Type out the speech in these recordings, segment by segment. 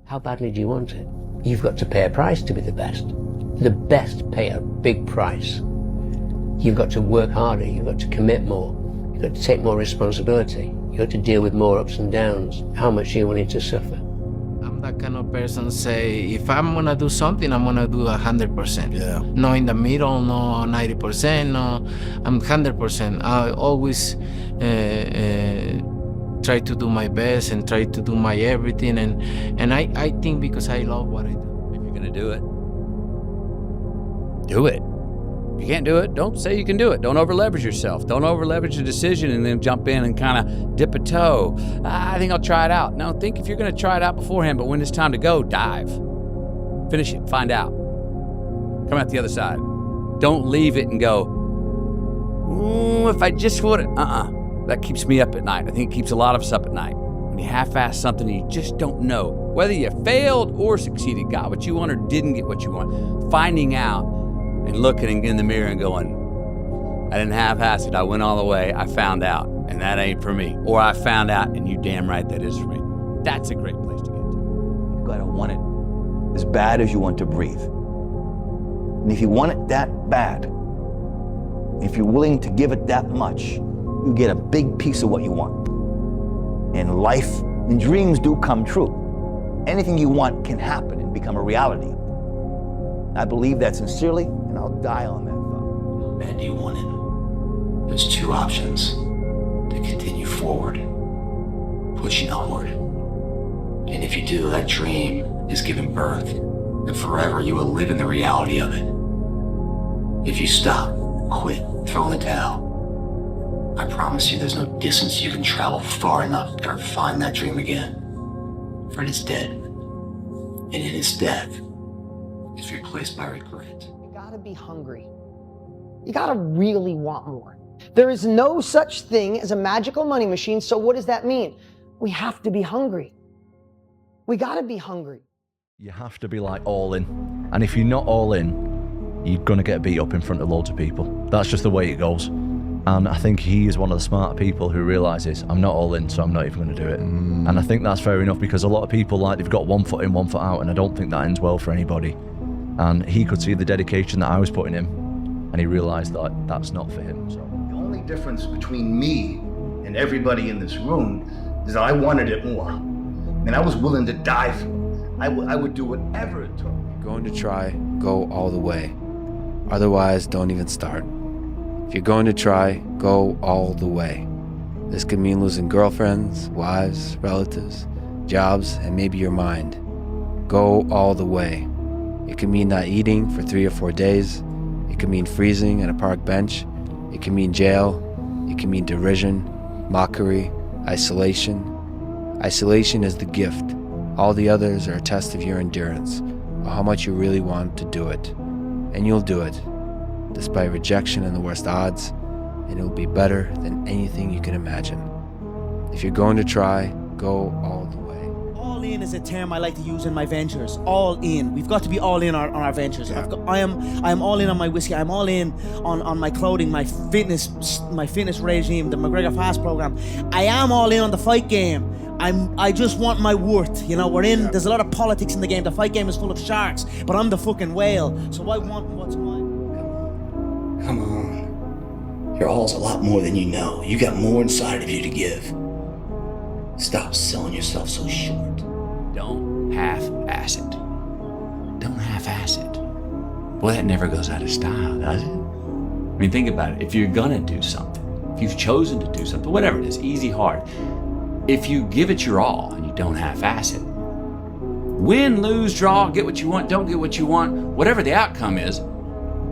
How badly do you want it? You've got to pay a price to be the best. The best pay a big price. You've got to work harder, you've got to commit more, you've got to take more responsibility, you've got to deal with more ups and downs. How much are you willing to suffer? I'm that kind of person say, if I'm gonna do something, I'm gonna do 100%. Yeah. No in the middle, no 90%, no, I'm 100%. I always try to do my best and try to do my everything, and I think because I love what I do. If you're gonna do it, do it. If you can't do it, don't say you can do it. Don't over-leverage yourself. Don't over-leverage a decision and then jump in and kind of dip a toe. I think I'll try it out. No, think if you're going to try it out beforehand, but when it's time to go, dive. Finish it. Find out. Come out the other side. Don't leave it and go, ooh, if I just would. That keeps me up at night. I think it keeps a lot of us up at night. When you half-ass something and you just don't know whether you failed or succeeded, got what you want or didn't get what you want. Finding out and looking in the mirror and going, I didn't half-ass it, I went all the way, I found out, and that ain't for me. Or I found out, and you damn right that is for me. That's a great place to get to. You gotta want it as bad as you want to breathe. And if you want it that bad, if you're willing to give it that much, you get a big piece of what you want. And life and dreams do come true. Anything you want can happen and become a reality. I believe that sincerely, and I'll die on that thought. How bad do you want it? There's two options: to continue forward, pushing onward. And if you do, that dream is given birth, and forever you will live in the reality of it. If you stop, quit, throw in the towel, I promise you there's no distance you can travel far enough to ever find that dream again. For it is dead. And in its death, is replaced by regret. You gotta be hungry. You gotta really want more. There is no such thing as a magical money machine, so what does that mean? We have to be hungry. We gotta be hungry. You have to be like all in. And if you're not all in, you're gonna get beat up in front of loads of people. That's just the way it goes. And I think he is one of the smart people who realizes I'm not all in, so I'm not even gonna do it. And I think that's fair enough, because a lot of people, like, they've got one foot in, one foot out, and I don't think that ends well for anybody. And he could see the dedication that I was putting in, and he realized that that's not for him. So the only difference between me and everybody in this room is that I wanted it more. And I was willing to die for it. I would do whatever it took. If you're going to try, go all the way. Otherwise, don't even start. If you're going to try, go all the way. This could mean losing girlfriends, wives, relatives, jobs, and maybe your mind. Go all the way. It could mean not eating for 3 or 4 days. It could mean freezing at a park bench. It can mean jail. It can mean derision, mockery, isolation. Isolation is the gift. All the others are a test of your endurance, or how much you really want to do it. And you'll do it, despite rejection and the worst odds, and it'll be better than anything you can imagine. If you're going to try, go all the way. All in is a term I like to use in my ventures. All in. We've got to be all in on our ventures. Yeah. I am all in on my whiskey. I'm all in on my clothing, my fitness regime, the McGregor Fast program. I am all in on the fight game. I just want my worth. You know, there's a lot of politics in the game. The fight game is full of sharks, but I'm the fucking whale. So I want what's mine. Come on. Your all's a lot more than you know. You got more inside of you to give. Stop selling yourself so short. Don't half-ass it. Don't half-ass it. Boy, that never goes out of style, does it? I mean, think about it. If you're gonna do something, if you've chosen to do something, whatever it is, easy, hard, if you give it your all and you don't half-ass it, win, lose, draw, get what you want, don't get what you want, whatever the outcome is,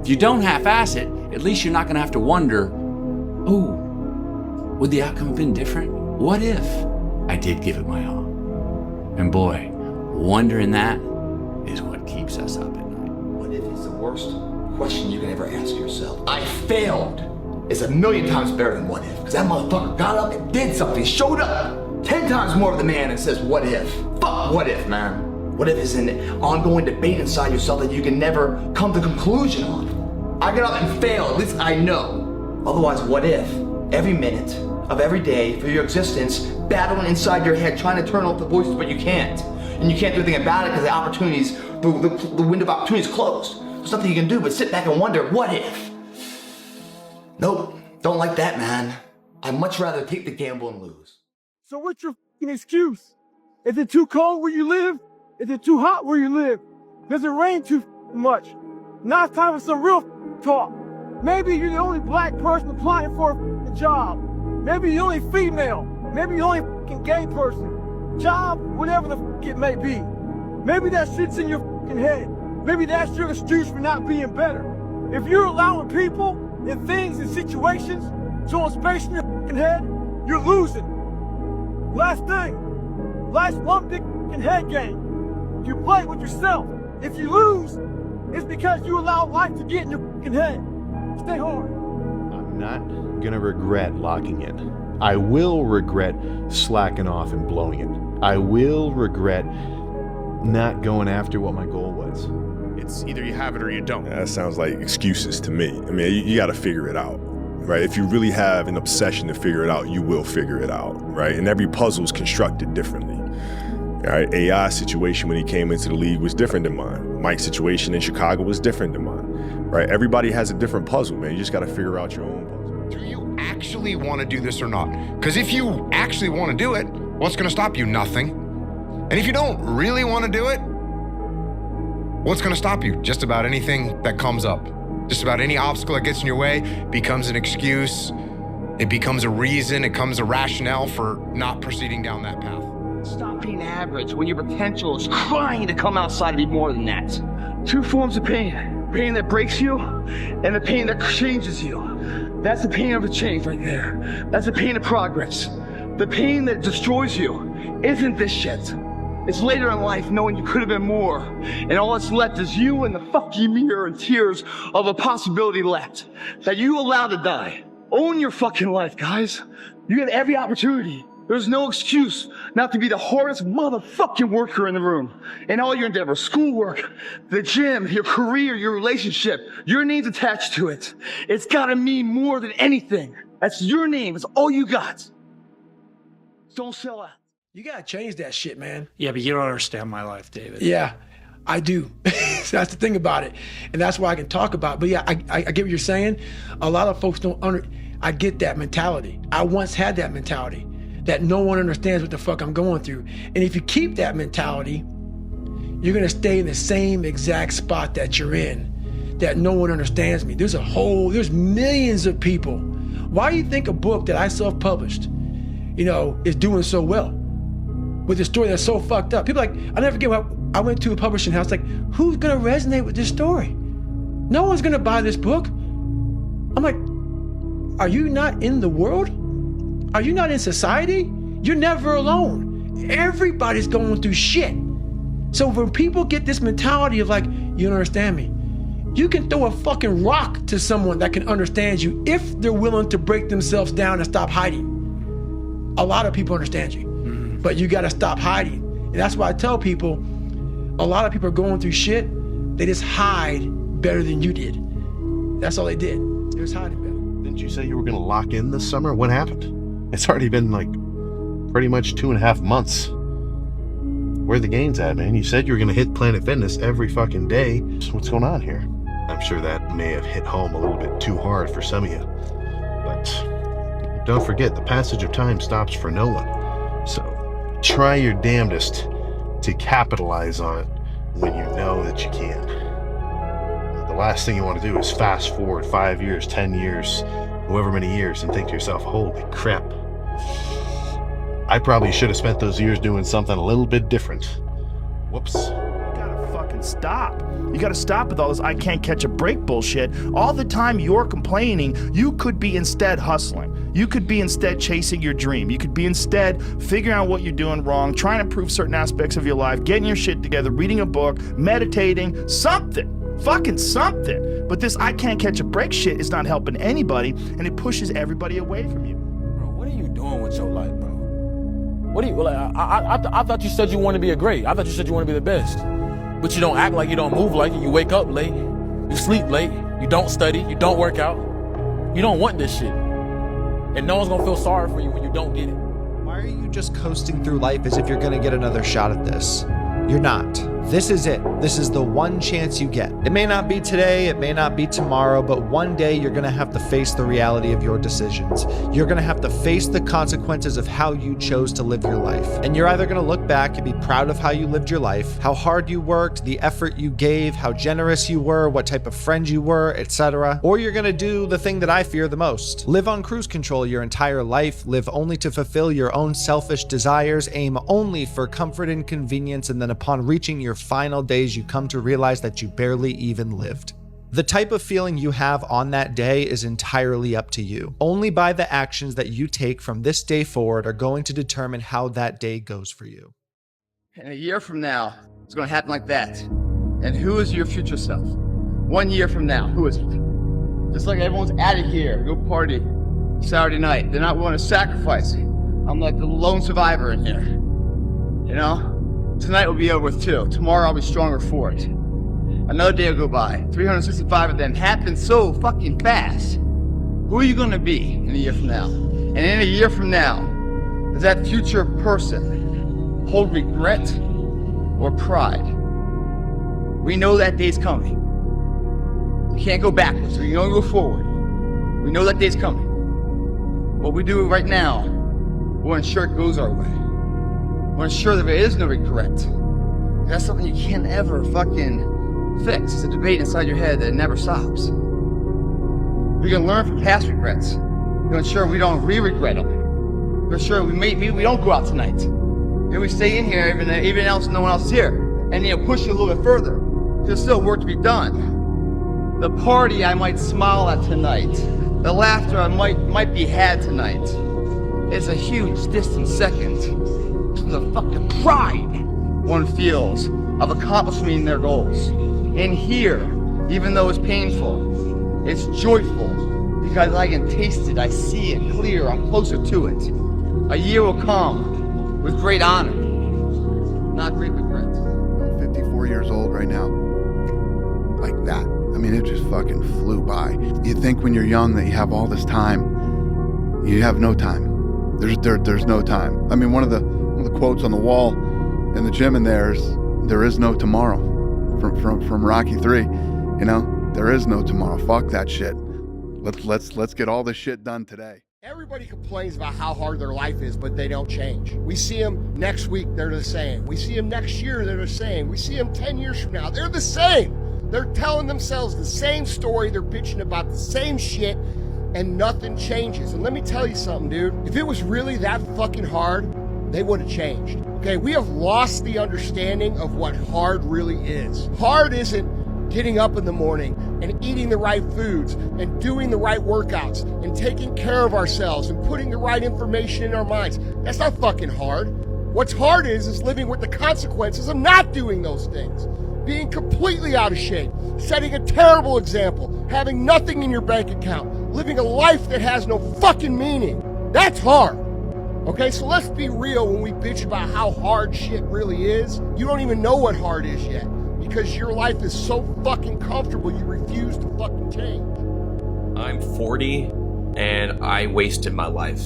if you don't half-ass it, at least you're not gonna have to wonder, oh, would the outcome have been different? What if I did give it my all? And boy, wondering that is what keeps us up at night. What if is the worst question you can ever ask yourself? I failed. It's 1,000,000 times better than what if. Because that motherfucker got up and did something, showed up. 10 times more of the man and says, what if? Fuck what if, man. What if is an ongoing debate inside yourself that you can never come to conclusion on. I got up and failed, at least I know. Otherwise, what if? Every minute of every day for your existence, battling inside your head, trying to turn off the voices, but you can't. and you can't do anything about it because the opportunities, the window of opportunity is closed. There's nothing you can do but sit back and wonder, what if? Nope, don't like that, man. I'd much rather take the gamble and lose. So what's your fucking excuse? Is it too cold where you live? Is it too hot where you live? Does it rain too much? Now it's time for some real talk. Maybe you're the only black person applying for a job. Maybe you're the only female. Maybe you're the only fucking gay person. Job, whatever the fuck it may be. Maybe that shit's in your fucking head. Maybe that's your excuse for not being better. If you're allowing people and things and situations to hold space in your fucking head, you're losing. Last thing, life's one big fucking head game. You play with yourself. If you lose, it's because you allow life to get in your fucking head. Stay hard. I'm not gonna regret locking in. I will regret slacking off and blowing it. I will regret not going after what my goal was. It's either you have it or you don't. That sounds like excuses to me. I mean, you got to figure it out, right? If you really have an obsession to figure it out, you will figure it out, right? And every puzzle is constructed differently. All right, AI's situation when he came into the league was different than mine. Mike's situation in Chicago was different than mine, right? Everybody has a different puzzle, man. You just got to figure out your own puzzle. Do you actually want to do this or not? Because if you actually want to do it, what's going to stop you? Nothing. And if you don't really want to do it, what's going to stop you? Just about anything that comes up. Just about any obstacle that gets in your way becomes an excuse. It becomes a reason. It becomes a rationale for not proceeding down that path. Stop being average when your potential is crying to come outside and be more than that. Two forms of pain. Pain that breaks you and the pain that changes you. That's the pain of a change right there. That's the pain of progress. The pain that destroys you isn't this shit. It's later in life knowing you could have been more, and all that's left is you and the fucking mirror and tears of a possibility left that you allowed to die. Own your fucking life, guys. You get every opportunity. There's no excuse not to be the hardest motherfucking worker in the room. In all your endeavors, schoolwork, the gym, your career, your relationship, your name's attached to it. It's gotta mean more than anything. That's your name. It's all you got. Don't sell out. You gotta change that shit, man. Yeah, but you don't understand my life, David. Yeah, I do. So that's the thing about it. And that's why I can talk about it. But yeah, I get what you're saying. A lot of folks don't I get that mentality. I once had that mentality that no one understands what the fuck I'm going through. And if you keep that mentality, you're gonna stay in the same exact spot that you're in, that no one understands me. There's millions of people. Why do you think a book that I self-published, is doing so well? With a story that's so fucked up. People I never forget when I went to a publishing house, who's gonna resonate with this story? No one's gonna buy this book. I'm like, are you not in the world? Are you not in society? You're never alone. Everybody's going through shit. So when people get this mentality of you don't understand me, you can throw a fucking rock to someone that can understand you if they're willing to break themselves down and stop hiding. A lot of people understand you. But you gotta stop hiding. And that's why I tell people, a lot of people are going through shit, they just hide better than you did. That's all they did. They was hiding better. Didn't you say you were gonna lock in this summer? What happened? It's already been pretty much 2.5 months. Where are the gains at, man? You said you were gonna hit Planet Fitness every fucking day. So what's going on here? I'm sure that may have hit home a little bit too hard for some of you. But don't forget, the passage of time stops for no one. So try your damnedest to capitalize on it when you know that you can. The last thing you want to do is fast forward 5 years, 10 years, however many years, and think to yourself, holy crap, I probably should have spent those years doing something a little bit different. Whoops. You gotta fucking stop. You gotta stop with all this I can't catch a break bullshit. All the time you're complaining, you could be instead hustling. You could be instead chasing your dream. You could be instead figuring out what you're doing wrong, trying to improve certain aspects of your life, getting your shit together, reading a book, meditating, something. Fucking something. But this I can't catch a break shit is not helping anybody, and it pushes everybody away from you. Bro, what are you doing with your life, bro? What do you, I thought you said you want to be a great. I thought you said you want to be the best. But you don't act like you don't move like it. You wake up late. You sleep late. You don't study. You don't work out. You don't want this shit. And no one's gonna feel sorry for you when you don't get it. Why are you just coasting through life as if you're gonna get another shot at this? You're not. This is it. This is the one chance you get. It may not be today, it may not be tomorrow, but one day you're gonna have to face the reality of your decisions. You're gonna have to face the consequences of how you chose to live your life. And you're either gonna look back and be proud of how you lived your life, how hard you worked, the effort you gave, how generous you were, what type of friend you were, etc. Or you're gonna do the thing that I fear the most. Live on cruise control your entire life, live only to fulfill your own selfish desires, aim only for comfort and convenience, and then upon reaching your final days, you come to realize that you barely even lived. The type of feeling you have on that day is entirely up to you. Only by the actions that you take from this day forward are going to determine how that day goes for you. And a year from now, it's going to happen like that. And who is your future self? 1 year from now, who is it? Just like everyone's at it here, go party Saturday night. They're not willing to sacrifice. I'm like the lone survivor in here. You know? Tonight will be over with too. Tomorrow I'll be stronger for it. Another day will go by. 365 of them happen so fucking fast. Who are you gonna be in a year from now? And in a year from now, does that future person hold regret or pride? We know that day's coming. We can't go backwards, we can only go forward. We know that day's coming. What we do right now, we'll ensure it goes our way. We'll ensure that there is no regret. That's something you can't ever fucking fix. It's a debate inside your head that never stops. We can learn from past regrets. We'll ensure we don't re-regret them. We'll ensure maybe we don't go out tonight. Maybe we stay in here even else no one else is here. And push you a little bit further. There's still work to be done. The party I might smile at tonight. The laughter I might be had tonight. It's a huge distant second to the fucking pride one feels of accomplishing their goals. And here, even though it's painful, it's joyful because I can taste it, I see it clear, I'm closer to it. A year will come with great honor, not great regret. I'm 54 years old right now. Like that. I mean, it just fucking flew by. You think when you're young that you have all this time. You have no time. There's no time. I mean, one of the quotes on the wall in the gym in there is no tomorrow from Rocky 3. You know, there is no tomorrow. Fuck that shit. Let's get all this shit done today. Everybody complains about how hard their life is, but they don't change. We see them next week, they're the same. We see them next year, they're the same. We see them 10 years from now, they're the same. They're telling themselves the same story, they're bitching about the same shit, and nothing changes. And let me tell you something, dude. If it was really that fucking hard, they would have changed. Okay, we have lost the understanding of what hard really is. Hard isn't getting up in the morning and eating the right foods and doing the right workouts and taking care of ourselves and putting the right information in our minds. That's not fucking hard. What's hard is living with the consequences of not doing those things. Being completely out of shape, setting a terrible example, having nothing in your bank account, living a life that has no fucking meaning. That's hard. Okay, so let's be real when we bitch about how hard shit really is. You don't even know what hard is yet because your life is so fucking comfortable you refuse to fucking change. I'm 40 and I wasted my life.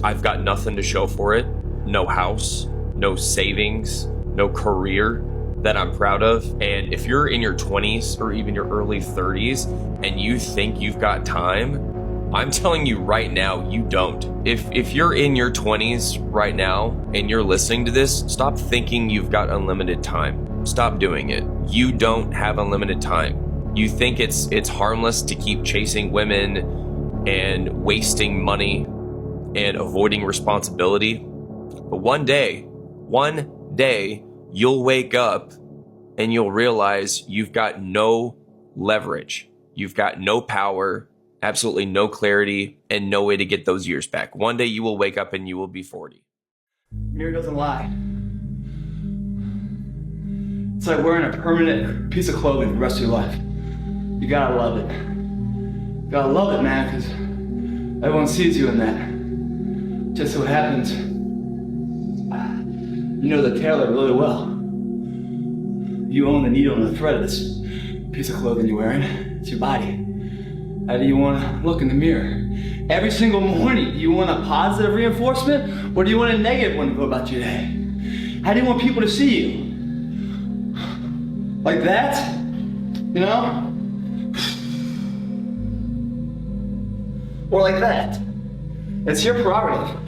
I've got nothing to show for it. No house, no savings, no career that I'm proud of. And if you're in your 20s or even your early 30s and you think you've got time, I'm telling you right now, you don't. If you're in your 20s right now and you're listening to this, stop thinking you've got unlimited time. Stop doing it. You don't have unlimited time. You think it's harmless to keep chasing women and wasting money and avoiding responsibility. But one day, you'll wake up and you'll realize you've got no leverage. You've got no power, absolutely no clarity, and no way to get those years back. One day you will wake up and you will be 40. Mirror doesn't lie. It's like wearing a permanent piece of clothing for the rest of your life. You gotta love it. You gotta love it, man, because everyone sees you in that. Just so happens, you know the tailor really well. You own the needle and the thread of this piece of clothing you're wearing. It's your body. How do you want to look in the mirror? Every single morning, do you want a positive reinforcement or do you want a negative one to go about your day? How do you want people to see you? Like that? You know? Or like that. It's your prerogative.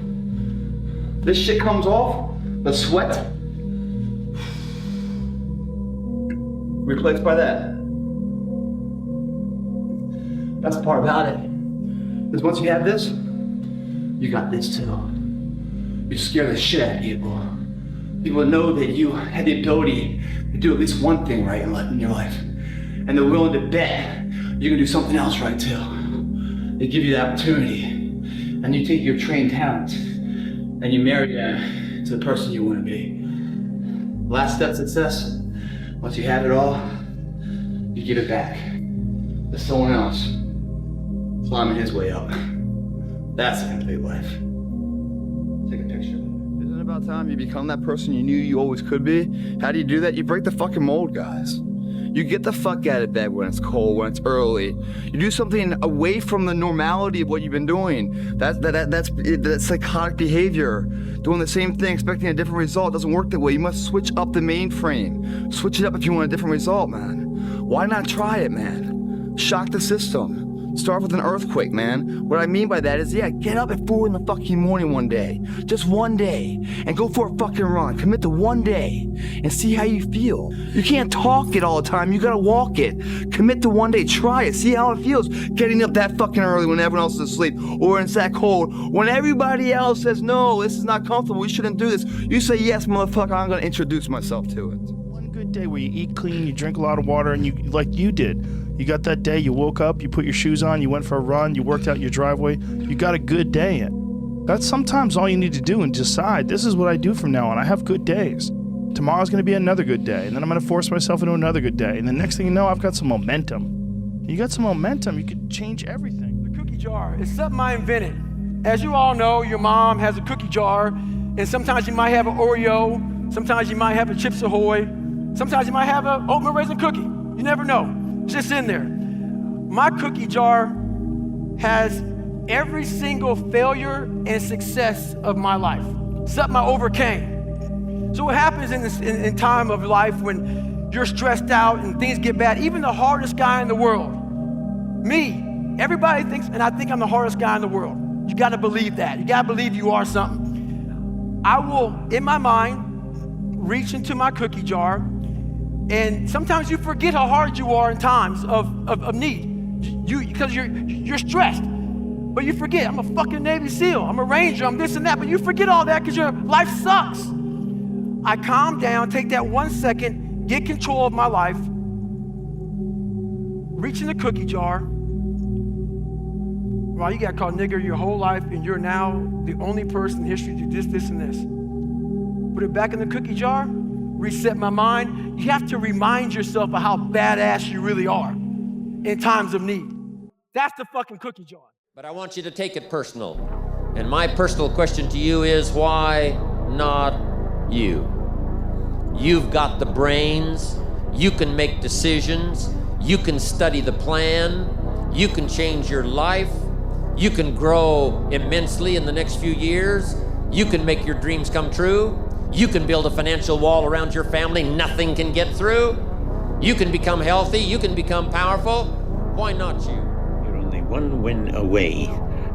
This shit comes off, the sweat replaced by that. That's the part about it. Because once you have this, you got this too. You scare the shit out of people. People know that you had the ability to do at least one thing right in your life. And they're willing to bet you can do something else right too. They give you the opportunity. And you take your trained talent and you marry that to the person you want to be. Last step success, once you have it all, you give it back to someone else climbing his way up. That's a complete life. Take a picture. Isn't it about time you become that person you knew you always could be? How do you do that? You break the fucking mold, guys. You get the fuck out of bed when it's cold, when it's early. You do something away from the normality of what you've been doing. That's psychotic behavior. Doing the same thing, expecting a different result doesn't work that way. You must switch up the mainframe. Switch it up if you want a different result, man. Why not try it, man? Shock the system. Start with an earthquake, man. What I mean by that is, yeah, get up at 4 in the fucking morning one day. Just one day. And go for a fucking run. Commit to one day. And see how you feel. You can't talk it all the time. You gotta walk it. Commit to one day. Try it. See how it feels. Getting up that fucking early when everyone else is asleep. Or when it's that cold. When everybody else says, no, this is not comfortable. We shouldn't do this. You say, yes, motherfucker, I'm gonna introduce myself to it. One good day where you eat clean, you drink a lot of water, and you, like you did. You got that day, you woke up, you put your shoes on, you went for a run, you worked out your driveway, you got a good day in. That's sometimes all you need to do and decide, this is what I do from now on. I have good days. Tomorrow's gonna be another good day, and then I'm gonna force myself into another good day. And the next thing you know, I've got some momentum. You got some momentum, you could change everything. The cookie jar is something I invented. As you all know, your mom has a cookie jar, and sometimes you might have an Oreo, sometimes you might have a Chips Ahoy, sometimes you might have an oatmeal raisin cookie. You never know. It's just in there. My cookie jar has every single failure and success of my life, something I overcame. So what happens in time of life when you're stressed out and things get bad, even the hardest guy in the world, me, everybody thinks, and I think I'm the hardest guy in the world. You gotta believe that. You gotta believe you are something. I will, in my mind, reach into my cookie jar. And sometimes you forget how hard you are in times of need, because you're stressed. But you forget, I'm a fucking Navy SEAL, I'm a Ranger, I'm this and that, but you forget all that because your life sucks. I calm down, take that 1 second, get control of my life, reach in the cookie jar. Well, you got called nigger your whole life, and you're now the only person in history to do this and this. Put it back in the cookie jar, reset my mind. You have to remind yourself of how badass you really are in times of need. That's the fucking cookie jar. But I want you to take it personal. And my personal question to you is, why not you? You've got the brains, you can make decisions, you can study the plan, you can change your life, you can grow immensely in the next few years, you can make your dreams come true. You can build a financial wall around your family, nothing can get through. You can become healthy, you can become powerful. Why not you? You're only one win away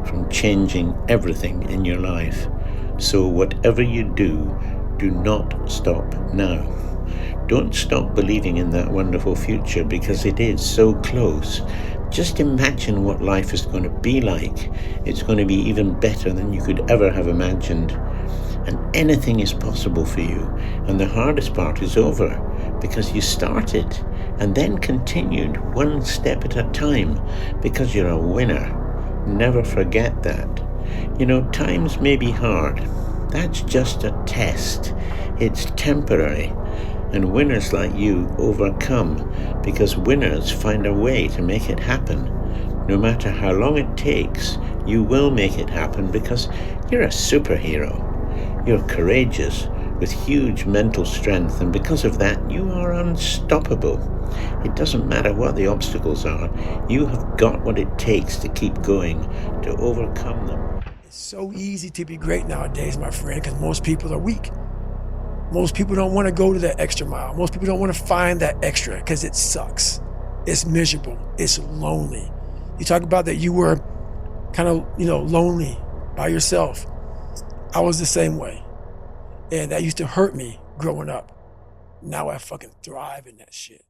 from changing everything in your life. So whatever you do, do not stop now. Don't stop believing in that wonderful future, because it is so close. Just imagine what life is going to be like. It's going to be even better than you could ever have imagined. And anything is possible for you. And the hardest part is over, because you started and then continued one step at a time, because you're a winner. Never forget that. You know, times may be hard. That's just a test. It's temporary. And winners like you overcome, because winners find a way to make it happen. No matter how long it takes, you will make it happen, because you're a superhero. You're courageous, with huge mental strength, and because of that, you are unstoppable. It doesn't matter what the obstacles are, you have got what it takes to keep going, to overcome them. It's so easy to be great nowadays, my friend, because most people are weak. Most people don't want to go to that extra mile. Most people don't want to find that extra because it sucks. It's miserable. It's lonely. You talk about that you were kind of, lonely by yourself. I was the same way. And that used to hurt me growing up. Now I fucking thrive in that shit.